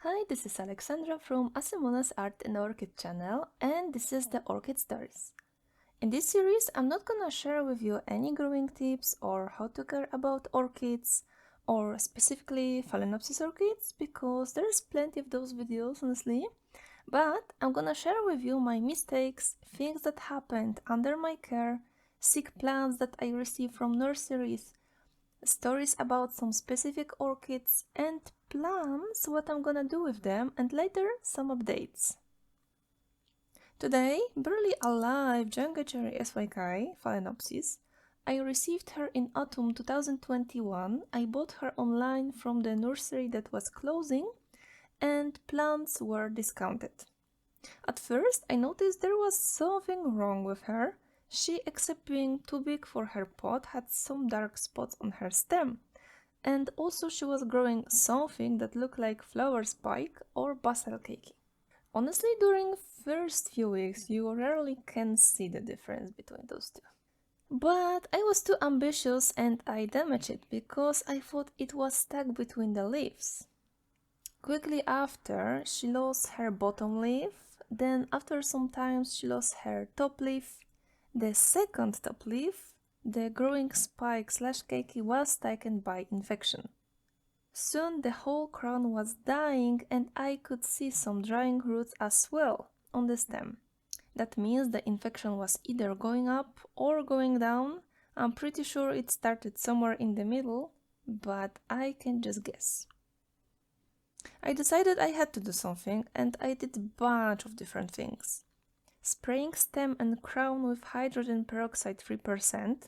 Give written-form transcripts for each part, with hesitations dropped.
Hi, this is Alexandra from Asimona's Art and Orchid channel, and this is the Orchid Stories. In this series, I'm not gonna share with you any growing tips or how to care about orchids, or specifically phalaenopsis orchids, because there's plenty of those videos, honestly. But I'm gonna share with you my mistakes, things that happened under my care, sick plants that I received from nurseries, stories about some specific orchids, and plans what I'm gonna do with them, and later some updates. Today, barely alive Jungho Cherry SYK phalaenopsis. I received her in autumn 2021. I bought her online from the nursery that was closing, and plants were discounted. At first, I noticed there was something wrong with her. She, except being too big for her pot, had some dark spots on her stem. And also she was growing something that looked like flower spike or basil keiki. Honestly, during first few weeks, you rarely can see the difference between those two. But I was too ambitious and I damaged it because I thought it was stuck between the leaves. Quickly after, she lost her bottom leaf, then after some time she lost her top leaf. The second top leaf, the growing spike slash keiki, was taken by infection. Soon the whole crown was dying and I could see some drying roots as well on the stem. That means the infection was either going up or going down. I'm pretty sure it started somewhere in the middle, but I can just guess. I decided I had to do something and I did a bunch of different things. Spraying stem and crown with hydrogen peroxide 3%.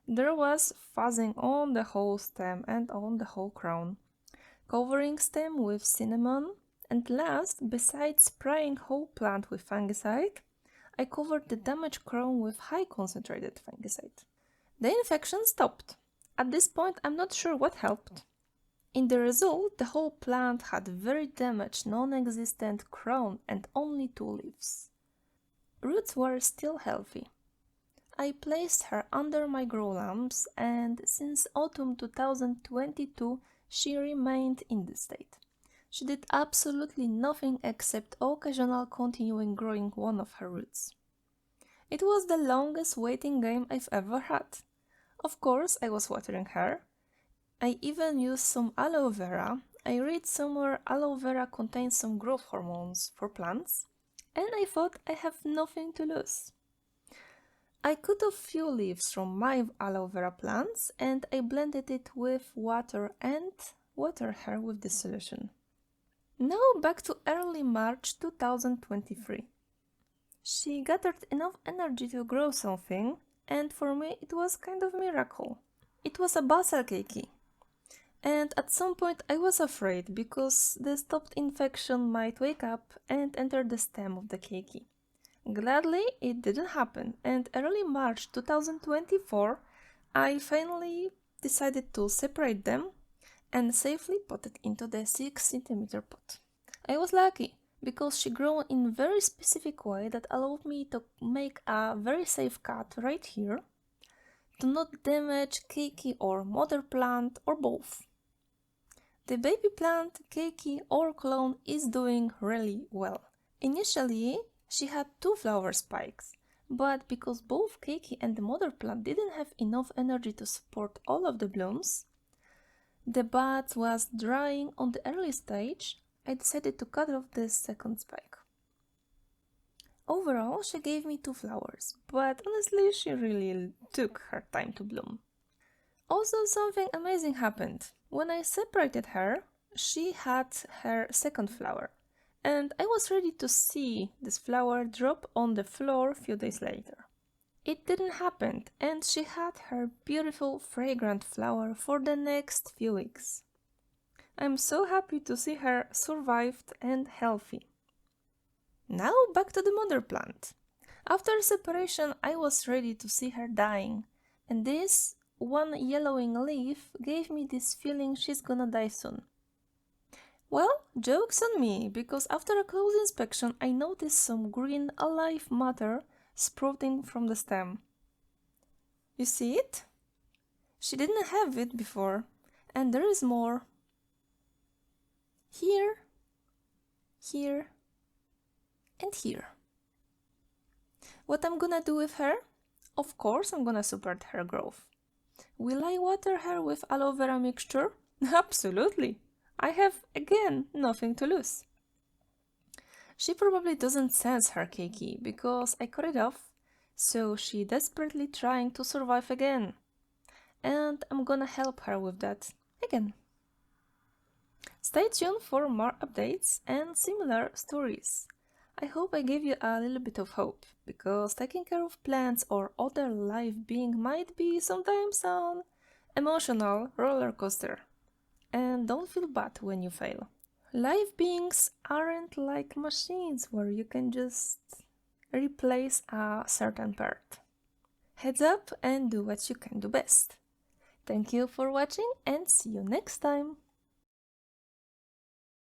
There was fuzzing on the whole stem and on the whole crown. Covering stem with cinnamon, and last, besides spraying whole plant with fungicide, I covered the damaged crown with high concentrated fungicide. The infection stopped. At this point, I'm not sure what helped. In the result, the whole plant had very damaged, non-existent crown and only 2 leaves. Roots were still healthy. I placed her under my grow lamps, and since autumn 2022 she remained in this state. She did absolutely nothing except occasional continuing growing one of her roots. It was the longest waiting game I've ever had. Of course, I was watering her. I even used some aloe vera. I read somewhere aloe vera contains some growth hormones for plants, and I thought I have nothing to lose. I cut off few leaves from my aloe vera plants and I blended it with water and water her with this solution. Now back to early March 2023. She gathered enough energy to grow something, and for me it was kind of a miracle. It was a basil keiki. And at some point I was afraid because the stopped infection might wake up and enter the stem of the keiki. Gladly, it didn't happen, and early March 2024, I finally decided to separate them and safely put it into the 6 cm pot. I was lucky because she grew in a very specific way that allowed me to make a very safe cut right here to not damage keiki or mother plant or both. The baby plant, keiki or clone, is doing really well. Initially, she had 2 flower spikes, but because both keiki and the mother plant didn't have enough energy to support all of the blooms, the bud was drying on the early stage, I decided to cut off the second spike. Overall, she gave me 2 flowers, but honestly, she really took her time to bloom. Also, something amazing happened. When I separated her, she had her second flower, and I was ready to see this flower drop on the floor a few days later. It didn't happen, and she had her beautiful fragrant flower for the next few weeks. I'm so happy to see her survived and healthy. Now back to the mother plant. After separation, I was ready to see her dying, and this one yellowing leaf gave me this feeling she's gonna die soon. Well, joke's on me, because after a close inspection I noticed some green alive matter sprouting from the stem. You see it? She didn't have it before, and there is more. Here, here, and here. What I'm gonna do with her? Of course I'm gonna support her growth. Will I water her with aloe vera mixture? Absolutely! I have, again, nothing to lose. She probably doesn't sense her keiki because I cut it off, so she desperately trying to survive again. And I'm gonna help her with that again. Stay tuned for more updates and similar stories. I hope I gave you a little bit of hope, because taking care of plants or other live being might be sometimes an emotional roller coaster. And don't feel bad when you fail. Live beings aren't like machines where you can just replace a certain part. Heads up and do what you can do best. Thank you for watching and see you next time!